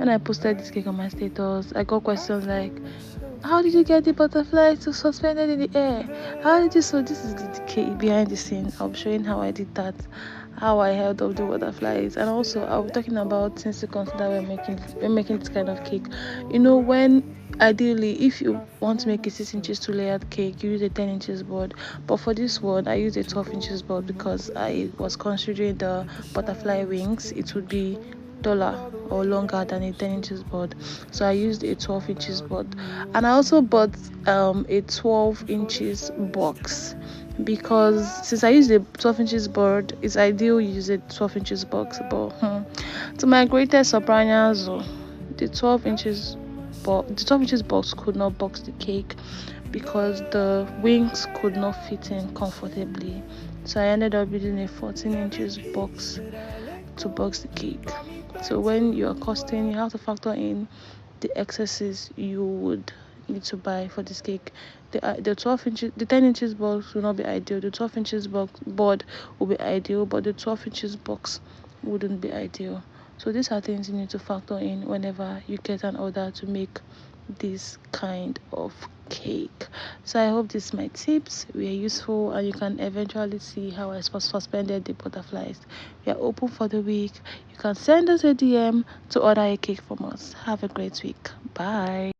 when I posted this cake on my status, I got questions like, how did you get the butterfly to suspended in the air? How did you? So this is the cake behind the scene. I'll be showing how I did that, how I held up the butterflies, and also I'll be talking about things to consider when making this kind of cake. When ideally, if you want to make a 6 inches 2 layered cake, you use a 10 inches board. But for this one, I used a 12 inches board because I was considering the butterfly wings. It would be taller or longer than a 10 inches board, so I used a 12 inches board. And I also bought a 12 inches box, because since I used a 12 inches board, it's ideal you use a 12 inches box. But to my greatest surprise, the 12 inches box could not box the cake because the wings could not fit in comfortably. So I ended up using a 14 inches box to box the cake. So when you're costing, you have to factor in the excesses you would need to buy for this cake. The 10 inches box will not be ideal. The 12 inches board will be ideal, but the 12 inches box wouldn't be ideal. So these are things you need to factor in whenever you get an order to make this kind of cake. So I hope these my tips were useful and you can eventually see how I suspended the butterflies. We are open for the week. You can send us a DM to order a cake from us. Have a great week. Bye.